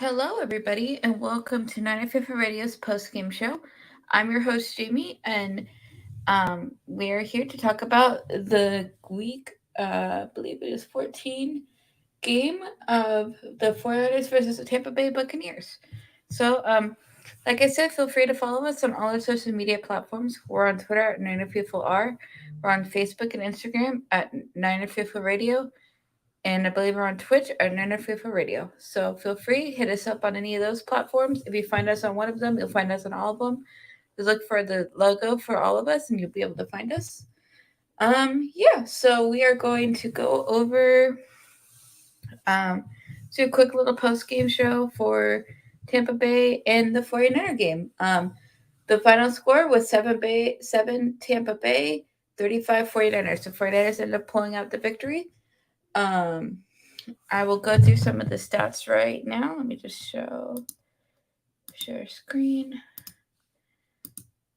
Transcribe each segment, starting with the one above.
Hello, everybody, and welcome to 95th Radio's post game show. I'm your host, Jaymie, and we are here to talk about the week, I believe it is 14 game of the 49ers versus the Tampa Bay Buccaneers. So, like I said, feel free to follow us on all our social media platforms. We're on Twitter at 95FR. We're on Facebook and Instagram at 95th Radio, and I believe we're on Twitch at Niner FIFA Radio. So feel free, hit us up on any of those platforms. If you find us on one of them, you'll find us on all of them. Just look for the logo for all of us, and you'll be able to find us. Yeah. So we are going to go over um, do a quick little post game show for Tampa Bay and the 49er game. The final score was 7 Tampa Bay, 35 49ers. The 49ers ended up pulling out the victory. Um, I will go through some of the stats right now. Let me just share screen.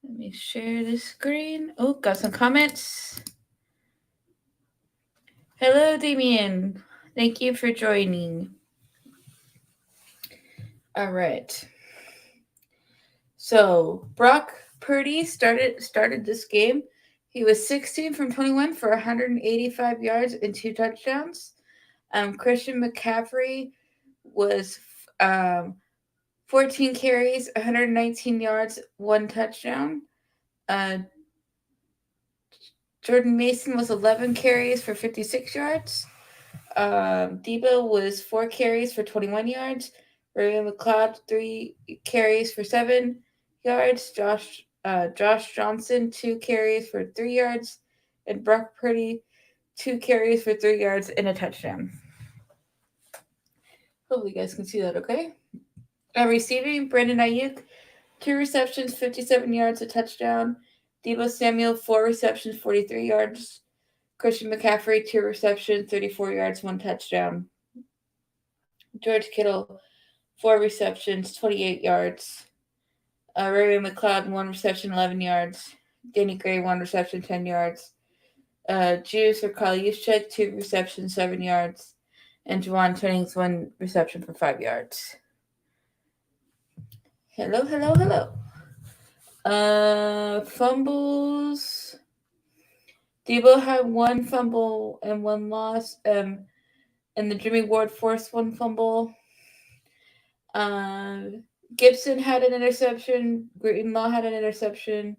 Let me share the screen. Oh, got some comments. Hello, Damien. Thank you for joining. All right. So Brock Purdy started this game. He was 16 from 21 for 185 yards and 2 touchdowns. Christian McCaffrey was 14 carries, 119 yards, 1 touchdown. Uh, Jordan Mason was 11 carries for 56 yards. Debo was 4 carries for 21 yards. Ray McLeod 3 carries for 7 yards. Josh Johnson 2 carries for 3 yards, and Brock Purdy 2 carries for 3 yards and a touchdown. Hopefully, you guys can see that. Okay. Receiving, Brandon Ayuk 2 receptions, 57 yards, a touchdown. Debo Samuel 4 receptions, 43 yards. Christian McCaffrey 2 receptions, 34 yards, 1 touchdown. George Kittle 4 receptions, 28 yards. Ray McLeod 1 reception, 11 yards. Danny Gray 1 reception, 10 yards. Juice or Kyle Juszczyk 2 receptions, 7 yards. And Juwan Jennings 1 reception for 5 yards. Hello. Fumbles. Debo had 1 fumble and 1 loss. And the Jimmy Ward forced 1 fumble. Gibson had an interception. Greenlaw had an interception.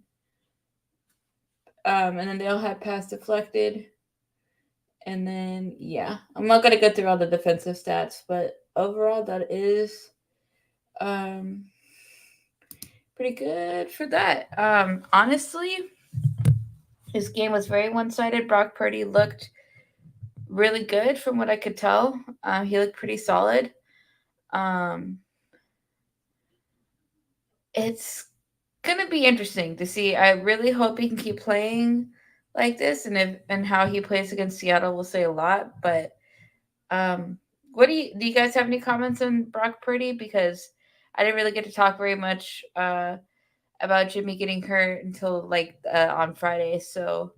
And then they all had pass deflected. And then, yeah, I'm not gonna go through all the defensive stats, but overall, that is pretty good for that. Honestly, his game was very one-sided. Brock Purdy looked really good from what I could tell. He looked pretty solid. Um, it's gonna be interesting to see. I really hope he can keep playing like this, and how he plays against Seattle will say a lot. But what do you guys have any comments on Brock Purdy? Because I didn't really get to talk very much about Jimmy getting hurt until on Friday, so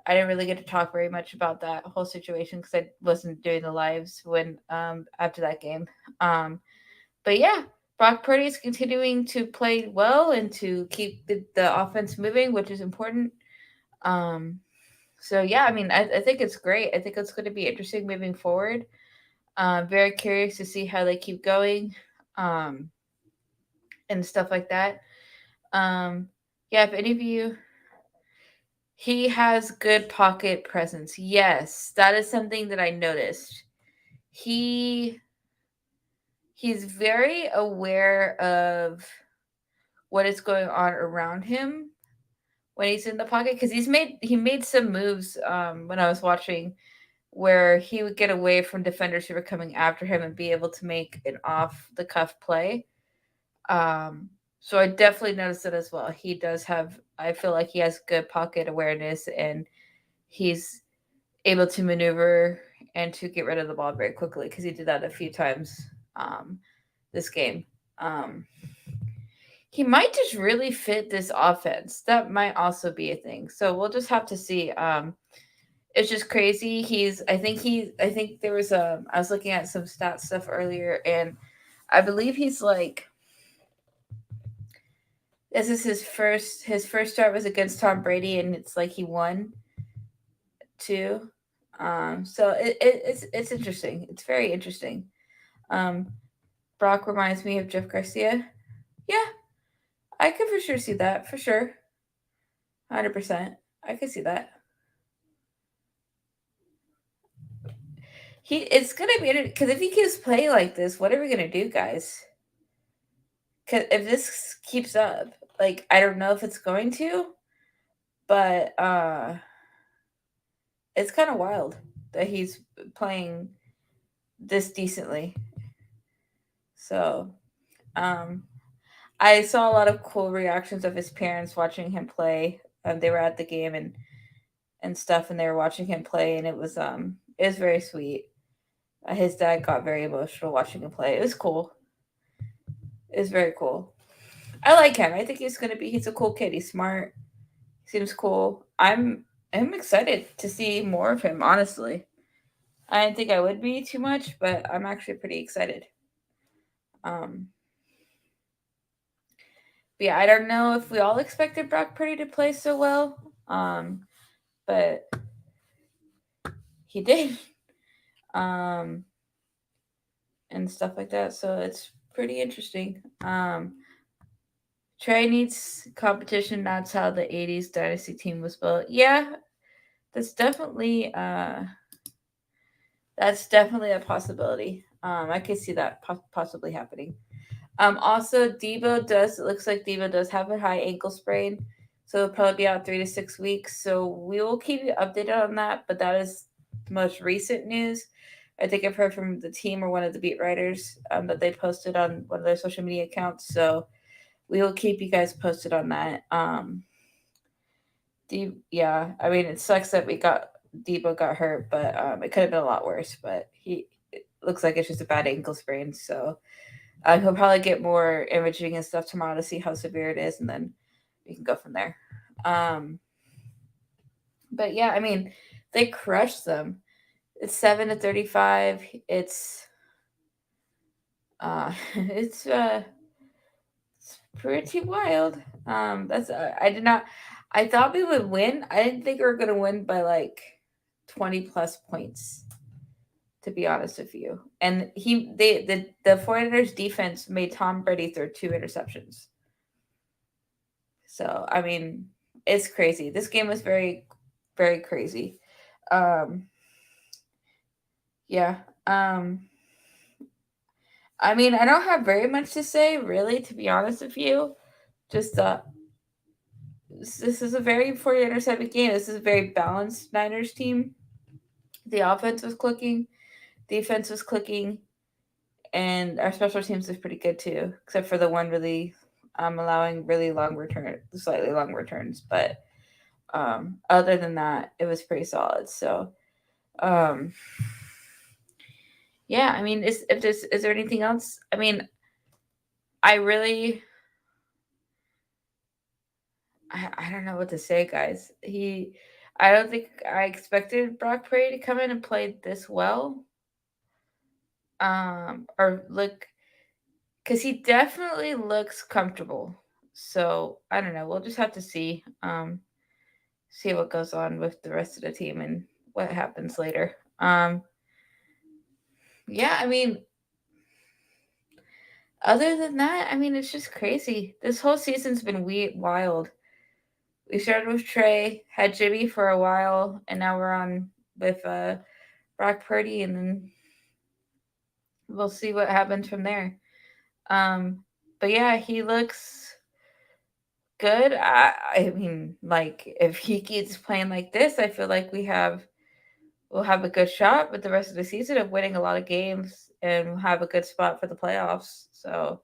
I didn't really get to talk very much about that whole situation because I wasn't doing the lives when after that game. But yeah, Brock Purdy is continuing to play well and to keep the offense moving, which is important. Um, so yeah, I mean, I think it's great. I think it's going to be interesting moving forward. Very curious to see how they keep going, um, and stuff like that. Um, yeah, if any of you, he has good pocket presence. Yes, that is something that I noticed. He he's very aware of what is going on around him when he's in the pocket because he made some moves when I was watching where he would get away from defenders who were coming after him and be able to make an off the cuff play. So I definitely noticed it as well. He does have, I feel like he has good pocket awareness and he's able to maneuver and to get rid of the ball very quickly because he did that a few times this game. Um, he might just really fit this offense. That might also be a thing. So we'll just have to see. It's just crazy. I think there was I was looking at some stat stuff earlier, and I believe he's like this is his first start was against Tom Brady, and it's like he won too. So it's interesting. It's very interesting. Um, Brock reminds me of Jeff Garcia. Yeah, I could for sure see that for sure. 100%. I could see that. It's gonna be because if he keeps playing like this, what are we gonna do, guys? Because if this keeps up, like I don't know if it's going to, but it's kind of wild that he's playing this decently. So, um, I saw a lot of cool reactions of his parents watching him play. They were at the game and stuff, and they were watching him play, and it was very sweet. His dad got very emotional watching him play. It was cool. It was very cool. I like him. I think he's a cool kid. He's smart. Seems cool. I'm excited to see more of him, honestly. I didn't think I would be too much, but I'm actually pretty excited. Um but yeah, I don't know if we all expected Brock Purdy to play so well. But he did. Um and stuff like that. So it's pretty interesting. Trey needs competition. That's how the '80s dynasty team was built. Yeah, that's definitely uh that's definitely a possibility. I could see that possibly happening. Also, Debo does. It looks like Debo does have a high ankle sprain, so it'll probably be out 3 to 6 weeks. So we will keep you updated on that. But that is the most recent news. I think I've heard from the team or one of the beat writers that they posted on one of their social media accounts. So we will keep you guys posted on that. Yeah, I mean it sucks that we got Debo got hurt, but it could have been a lot worse. But it looks like it's just a bad ankle sprain. So he'll probably get more imaging and stuff tomorrow to see how severe it is, and then we can go from there. Um, but yeah, I mean, they crushed them. It's 7-35. It's it's pretty wild. That's I did not. I thought we would win. I didn't think we were gonna win by like 20+ points. To be honest with you, and the 49ers defense made Tom Brady throw 2 interceptions. So I mean, it's crazy. This game was very, very crazy. Um, yeah. Um, I mean, I don't have very much to say, really, to be honest with you. Just this is a very 49ers heavy game. This is a very balanced Niners team. The offense was clicking, defense was clicking, and our special teams was pretty good too, except for the one really allowing really long return, slightly long returns. But other than that, it was pretty solid. So um, yeah, I mean, is there anything else? I mean, I really I don't know what to say, guys. I don't think I expected Brock Purdy to come in and play this well. Or look, because he definitely looks comfortable. So I don't know. We'll just have to see what goes on with the rest of the team and what happens later. Yeah, I mean, other than that, I mean, it's just crazy. This whole season's been wild. We started with Trey, had Jimmy for a while, and now we're on with Brock Purdy, and then we'll see what happens from there. Um, but yeah, he looks good. I mean, like if he keeps playing like this, I feel like we'll have a good shot with the rest of the season of winning a lot of games and we'll have a good spot for the playoffs. So,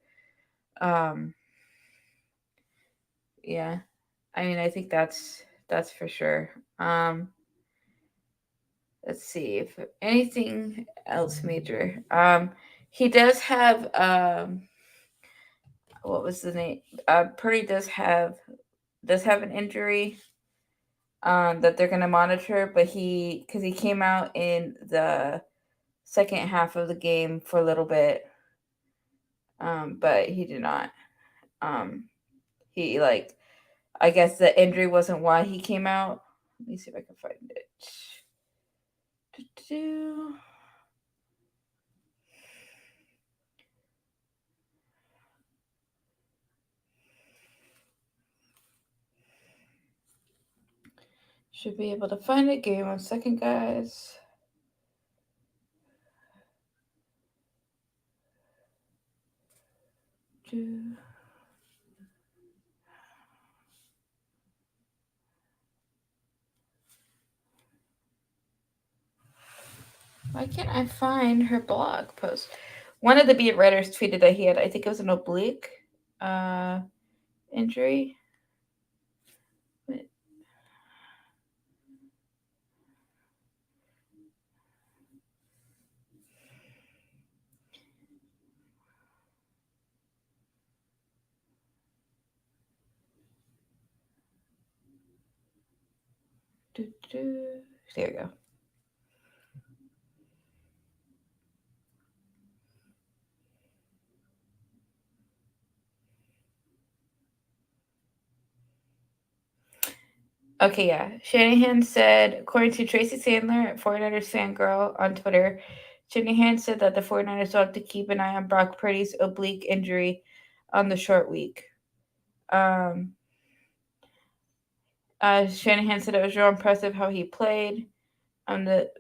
um, yeah, I mean, I think that's for sure. Um, let's see if anything else major. He does have what was the name? Purdy does have an injury that they're gonna monitor, but because he came out in the second half of the game for a little bit, but he did not. Um, he like I guess the injury wasn't why he came out. Let me see if I can find it. Do-do-do. Should be able to find it. Give me 1 second, guys. Do- Why can't I find her blog post? One of the beat writers tweeted that he had, I think it was an oblique uh, injury. There we go. Okay, yeah. Shanahan said, according to Tracy Sandler, 49ers fangirl on Twitter, Shanahan said that the 49ers will have to keep an eye on Brock Purdy's oblique injury on the short week. Um, Shanahan said it was real impressive how he played. The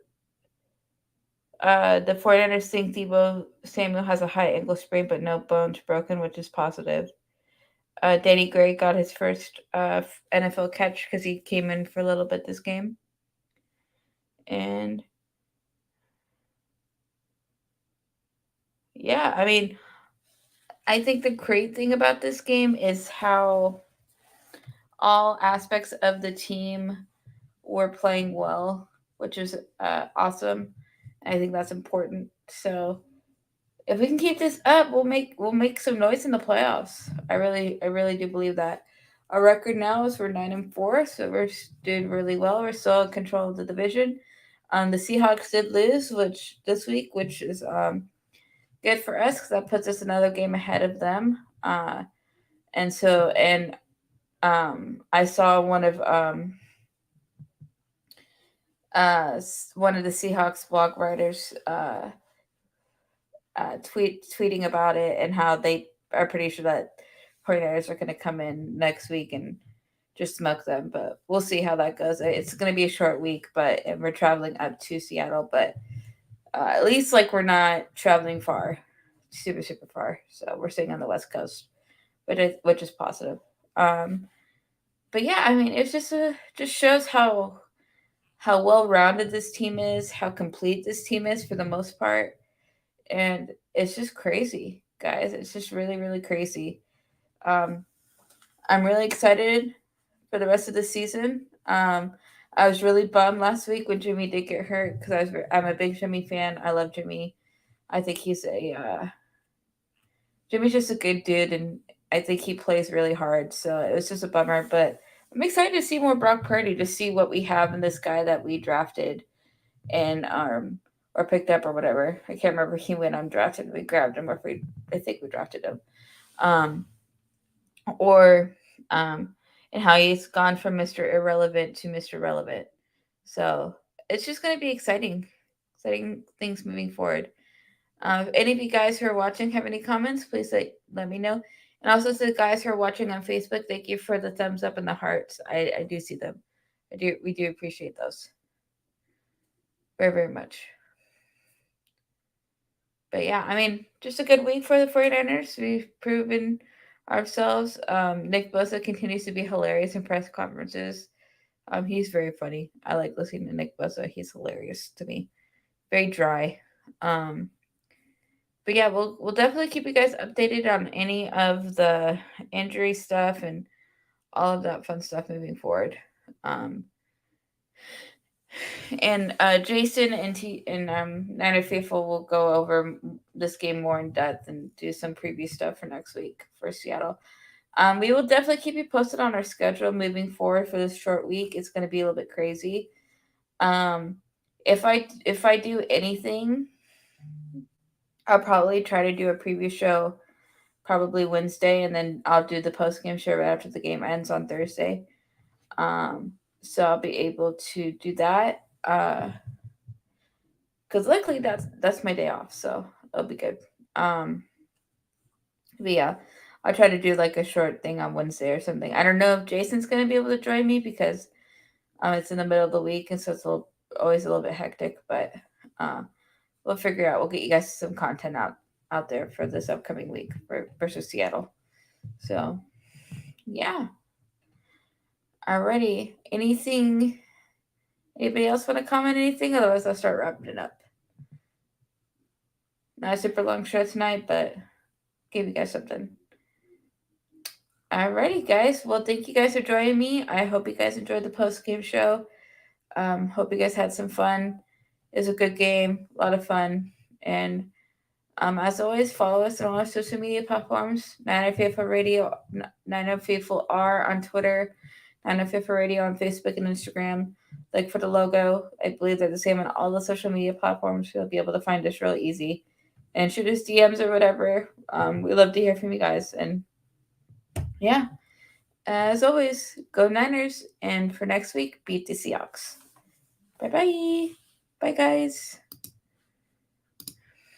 49ers think Debo Samuel has a high ankle sprain, but no bones broken, which is positive. Danny Gray got his first NFL catch because he came in for a little bit this game. And yeah, I mean, I think the great thing about this game is how all aspects of the team were playing well, which is awesome. I think that's important. So if we can keep this up, we'll make some noise in the playoffs. I really do believe that. Our record now is we're 9-4, so we're doing really well. We're still in control of the division. The Seahawks did lose, which this week, which is good for us because that puts us another game ahead of them. And I saw one of the Seahawks blog writers tweeting about it and how they are pretty sure that 49ers are going to come in next week and just smoke them. But we'll see how that goes. It's going to be a short week, but and we're traveling up to Seattle, but at least like we're not traveling far, super far. So we're staying on the West Coast, which is positive. Um, but yeah, I mean, it's just shows how well rounded this team is, how complete this team is for the most part, and it's just crazy, guys. It's just really crazy. Um, I'm really excited for the rest of the season. I was really bummed last week when Jimmy did get hurt because I'm a big Jimmy fan. I love Jimmy. I think Jimmy's just a good dude, and I think he plays really hard. So it was just a bummer, but I'm excited to see more Brock Purdy to see what we have in this guy that we drafted and or picked up or whatever. I can't remember he went undrafted. We grabbed him, or I think we drafted him. Um, or and how he's gone from Mr. Irrelevant to Mr. Relevant. So it's just going to be exciting things moving forward. If any of you guys who are watching have any comments, please let me know. And also to the guys who are watching on Facebook, thank you for the thumbs up and the hearts. I do see them. We do appreciate those very much. But yeah, I mean, just a good week for the 49ers. We've proven ourselves. Nick Bosa continues to be hilarious in press conferences. He's very funny. I like listening to Nick Bosa. He's hilarious to me. Very dry. Um, but yeah, we'll definitely keep you guys updated on any of the injury stuff and all of that fun stuff moving forward. Um, and Jason and Niner Faithful will go over this game more in depth and do some preview stuff for next week for Seattle. We will definitely keep you posted on our schedule moving forward for this short week. It's going to be a little bit crazy. Um, if I do anything, I'll probably try to do a preview show probably Wednesday, and then I'll do the post game show right after the game ends on Thursday. So I'll be able to do that. Because luckily that's my day off, so it'll be good. Um, but yeah, I'll try to do like a short thing on Wednesday or something. I don't know if Jason's gonna be able to join me because it's in the middle of the week, and so it's always a little bit hectic. But uh, we'll figure out. We'll get you guys some content out there for this upcoming week for versus Seattle. So yeah, alrighty. Anything? Anybody else want to comment anything? Otherwise, I'll start wrapping it up. Not a super long show tonight, but give you guys something. Alrighty, guys. Well, thank you guys for joining me. I hope you guys enjoyed the post game show. Hope you guys had some fun. It was a good game, a lot of fun, and as always, follow us on all our social media platforms. 905 Radio, 905 R on Twitter, 905 Radio on Facebook and Instagram. Like for the logo, I believe they're the same on all the social media platforms. You'll be able to find us real easy. And shoot us DMs or whatever. We love to hear from you guys. And yeah, as always, go Niners. And for next week, beat the Seahawks. Bye bye. Bye, guys.